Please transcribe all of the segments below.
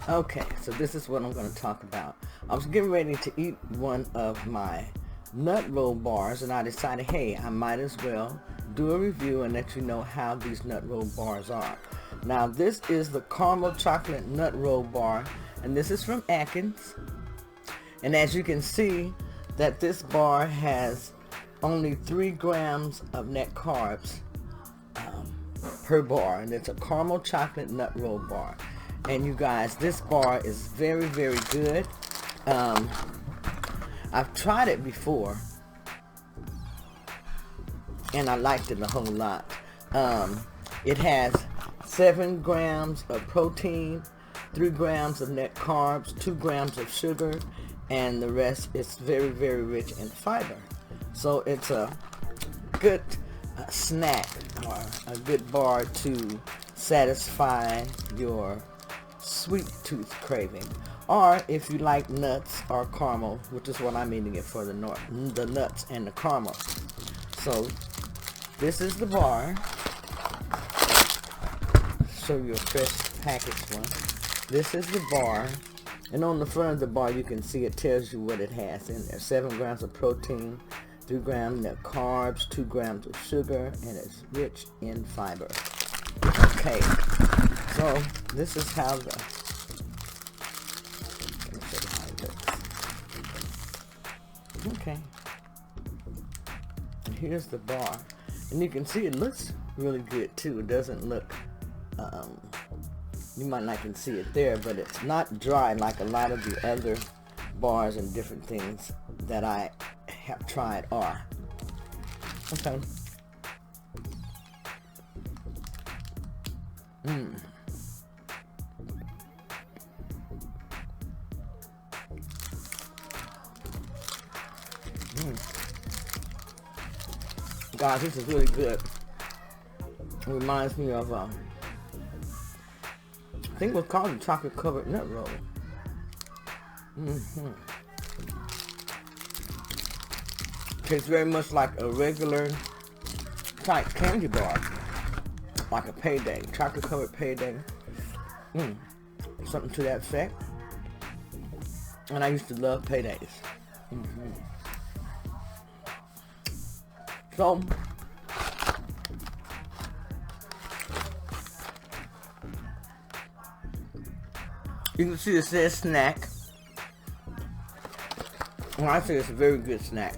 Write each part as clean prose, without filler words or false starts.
Okay, so this is what I'm going to talk about. I was getting ready to eat one of my nut roll bars, and I decided, hey, I might as well do a review and let you know how these nut roll bars are. Now, this is the caramel chocolate nut roll bar, and this is from Atkins. And as you can see, that this bar has only 3 grams of net carbs per bar, and it's a caramel chocolate nut roll bar. And you guys, this bar is very, very good. I've tried it before, and I liked it a whole lot. It has 7 grams of protein, 3 grams of net carbs, 2 grams of sugar, and the rest is very, very rich in fiber. So it's a good snack, or a good bar to satisfy your sweet tooth craving, or if you like nuts or caramel, which is what I'm eating it for, the nuts and the caramel. So this is the bar. Show you a fresh packaged one. This is the bar, and on the front of the bar you can see it tells you what it has in there. 7 grams of protein, 3 grams of carbs, 2 grams of sugar, and it's rich in fiber. Okay, so this is how the, let me show you how it looks. Okay, and here's the bar, and you can see it looks really good too. It doesn't look, you might not can see it there, but it's not dry like a lot of the other bars and different things that I have tried are. Okay. Guys, this is really good. It reminds me of, I think it was called a chocolate covered nut roll. Tastes very much like a regular type candy bar, like a Payday, chocolate covered Payday. Something to that effect. And I used to love Paydays. So you can see it says snack. Well, I say it's a very good snack.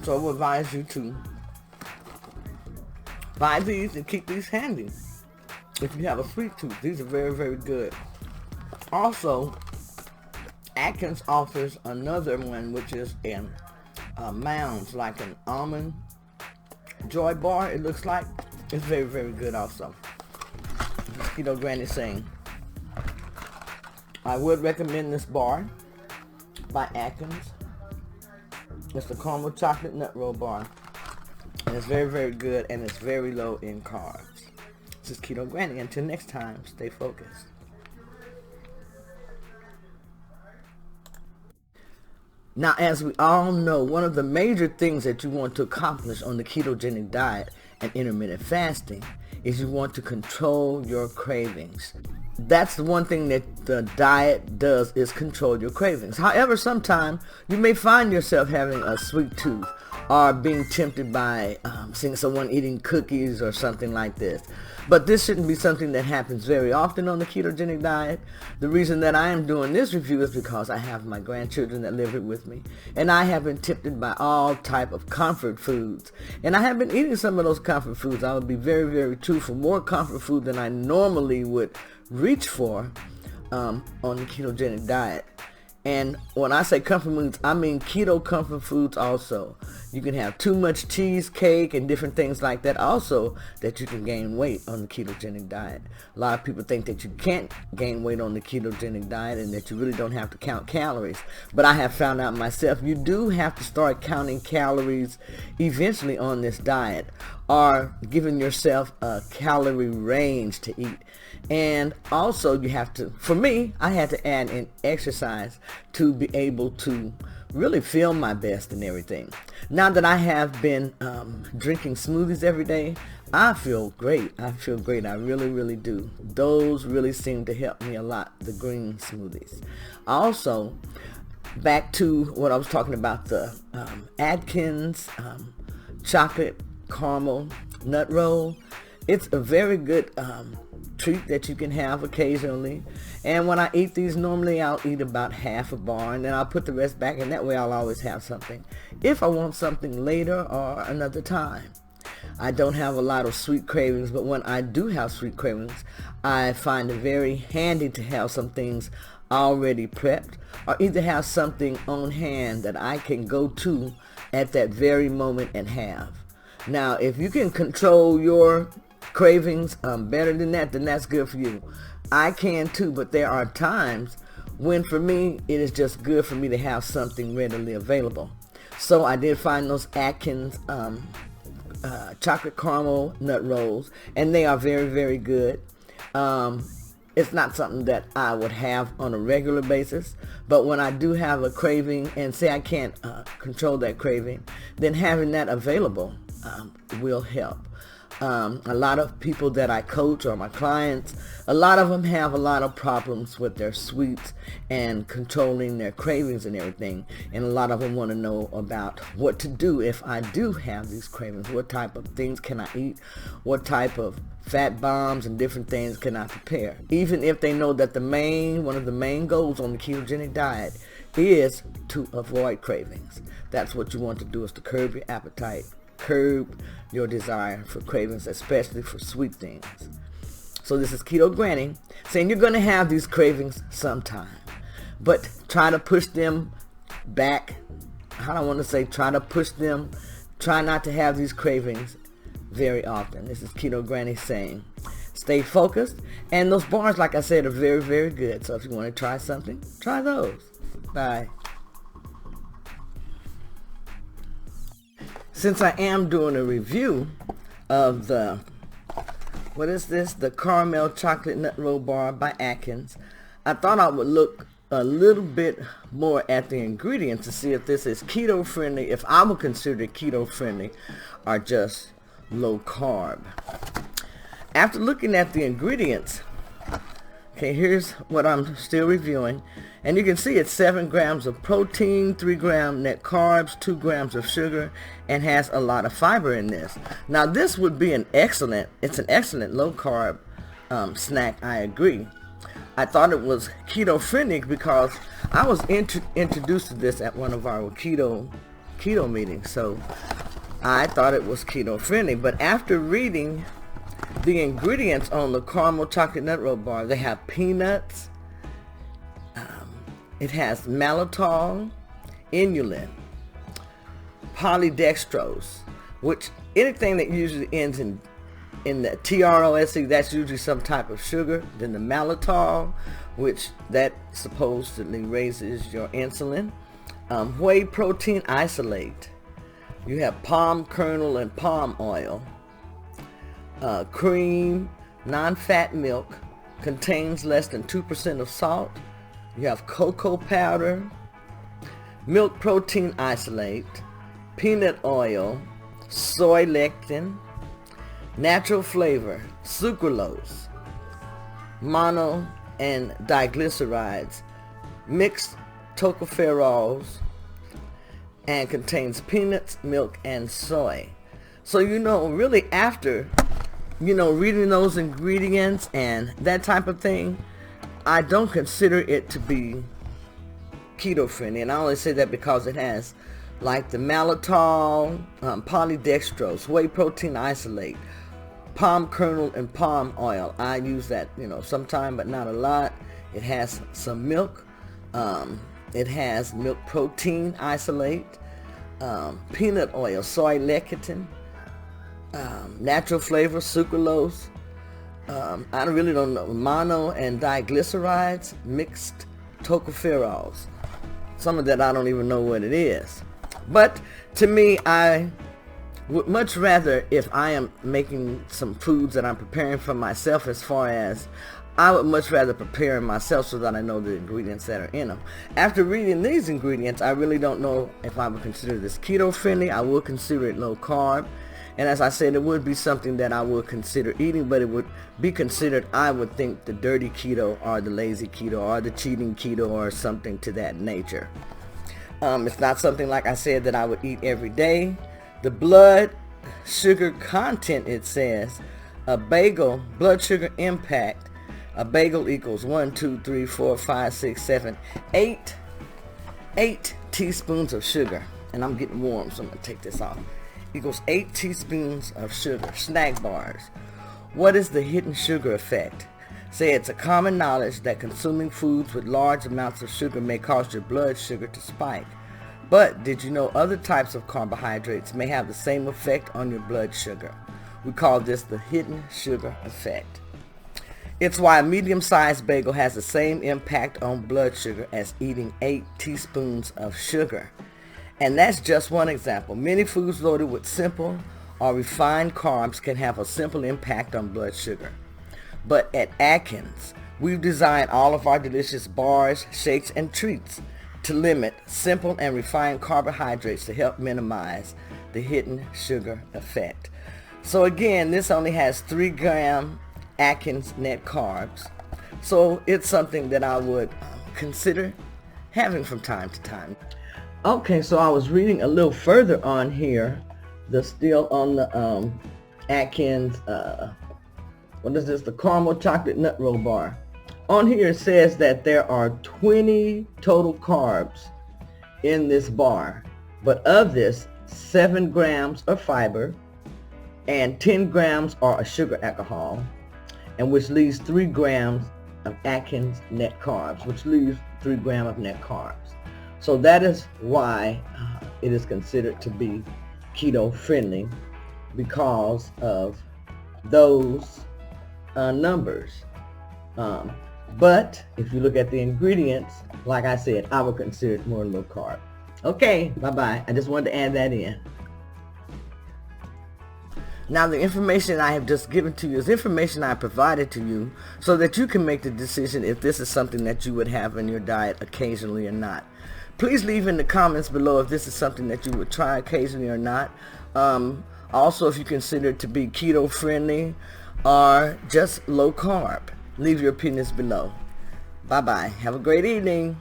So I would advise you to buy these and keep these handy if you have a sweet tooth. These are very, very good. Also, Atkins offers another one, which is in mounds, like an almond joy bar, it looks like. It's very, very good also. This is Keto Granny saying, I would recommend this bar by Atkins. It's the caramel chocolate nut roll bar, and it's very, very good, and it's very low in carbs. This is Keto Granny. Until next time, stay focused. Now, as we all know, one of the major things that you want to accomplish on the ketogenic diet and intermittent fasting is you want to control your cravings. That's the one thing that the diet does, is control your cravings. However, sometimes you may find yourself having a sweet tooth or being tempted by seeing someone eating cookies or something like this. But this shouldn't be something that happens very often on the ketogenic diet. The reason that I am doing this review is because I have my grandchildren that live here with me, and I have been tempted by all type of comfort foods. And I have been eating some of those comfort foods. I would be very, very truthful, more comfort food than I normally would reach for on the ketogenic diet. And when I say comfort foods, I mean keto comfort foods also. You can have too much cheesecake and different things like that also, that you can gain weight on the ketogenic diet. A lot of people think that you can't gain weight on the ketogenic diet and that you really don't have to count calories. But I have found out myself, you do have to start counting calories eventually on this diet, or giving yourself a calorie range to eat. And also you have to, for me, I had to add in exercise to be able to really feel my best and everything. Now that I have been drinking smoothies every day, I feel great. I really, really do. Those really seem to help me a lot, the green smoothies. Also, back to what I was talking about, the Atkins chocolate caramel nut roll. It's a very good treat that you can have occasionally. And when I eat these, normally I'll eat about half a bar and then I'll put the rest back, and that way I'll always have something if I want something later or another time. I don't have a lot of sweet cravings, but when I do have sweet cravings, I find it very handy to have some things already prepped, or either have something on hand that I can go to at that very moment and have. Now, if you can control your cravings better than that, then that's good for you. I can too, but there are times when for me it is just good for me to have something readily available. So I did find those Atkins chocolate caramel nut rolls, and they are very, very good. It's not something that I would have on a regular basis, but when I do have a craving and say I can't control that craving, then having that available will help. A lot of people that I coach, or my clients, a lot of them have a lot of problems with their sweets and controlling their cravings and everything. And a lot of them want to know about what to do if I do have these cravings. What type of things can I eat? What type of fat bombs and different things can I prepare? Even if they know that one of the main goals on the ketogenic diet is to avoid cravings. That's what you want to do, is to curb your appetite, curb your desire for cravings, especially for sweet things. So this is Keto Granny saying you're going to have these cravings sometime, but try to push them back. I don't want to say try to push them. Try not to have these cravings very often. This is Keto Granny saying stay focused, and those bars, like I said, are very, very good. So if you want to try something, try those. Bye. Since I am doing a review of the caramel chocolate nut roll bar by Atkins, I thought I would look a little bit more at the ingredients to see if this is keto friendly, if I would consider it keto friendly, or just low carb. After looking at the ingredients, okay, here's what I'm still reviewing. And you can see it's 7 grams of protein, 3 gram net carbs, 2 grams of sugar, and has a lot of fiber in this. Now this would be an excellent low carb snack, I agree. I thought it was keto friendly because I was introduced to this at one of our keto meetings. So I thought it was keto friendly, but after reading the ingredients on the caramel chocolate nut roll bar, they have peanuts, it has maltitol, inulin, polydextrose, which anything that usually ends in the TROSE, that's usually some type of sugar. Then the maltitol, which that supposedly raises your insulin. Whey protein isolate. You have palm kernel and palm oil. Cream, non-fat milk, contains less than 2% of salt. You have cocoa powder, milk protein isolate, peanut oil, soy lectin, natural flavor, sucralose, mono and diglycerides, mixed tocopherols, and contains peanuts, milk, and soy. So really after reading those ingredients and that type of thing, I don't consider it to be keto friendly, and I only say that because it has like the maltitol, polydextrose, whey protein isolate, palm kernel, and palm oil. I use that sometime, but not a lot. It has some milk. It has milk protein isolate, peanut oil, soy lecithin, natural flavor, sucralose. I really don't know, mono and diglycerides, mixed tocopherols. Some of that I don't even know what it is. But to me, I would much rather, if I am making some foods that I'm preparing for myself, as far as I would much rather prepare them myself so that I know the ingredients that are in them. After reading these ingredients, I really don't know if I would consider this keto friendly. I would consider it low carb. And as I said, it would be something that I would consider eating, but it would be considered, I would think, the dirty keto or the lazy keto or the cheating keto or something to that nature. It's not something, like I said, that I would eat every day. The blood sugar content, it says, a bagel, blood sugar impact, a bagel equals 1, 2, 3, 4, 5, 6, 7, 8 teaspoons of sugar. And I'm getting warm, so I'm going to take this off. Equals 8 teaspoons of sugar, snack bars. What is the hidden sugar effect? Say it's a common knowledge that consuming foods with large amounts of sugar may cause your blood sugar to spike. But did you know other types of carbohydrates may have the same effect on your blood sugar? We call this the hidden sugar effect. It's why a medium-sized bagel has the same impact on blood sugar as eating 8 teaspoons of sugar. And that's just one example. Many foods loaded with simple or refined carbs can have a simple impact on blood sugar. But at Atkins, we've designed all of our delicious bars, shakes, and treats to limit simple and refined carbohydrates to help minimize the hidden sugar effect. So again, this only has 3 gram Atkins net carbs. So it's something that I would consider having from time to time. Okay, so I was reading a little further on here, still on the Atkins, what is this, the caramel chocolate nut roll bar. On here it says that there are 20 total carbs in this bar, but of this, 7 grams are fiber and 10 grams are a sugar alcohol, and which leaves 3 grams of Atkins net carbs, which leaves 3 grams of net carbs. So that is why it is considered to be keto friendly, because of those numbers. But if you look at the ingredients, like I said, I would consider it more low carb. Okay, bye-bye. I just wanted to add that in. Now, the information I have just given to you is information I provided to you so that you can make the decision if this is something that you would have in your diet occasionally or not. Please leave in the comments below if this is something that you would try occasionally or not. Also, if you consider it to be keto friendly or just low carb. Leave your opinions below. Bye-bye. Have a great evening.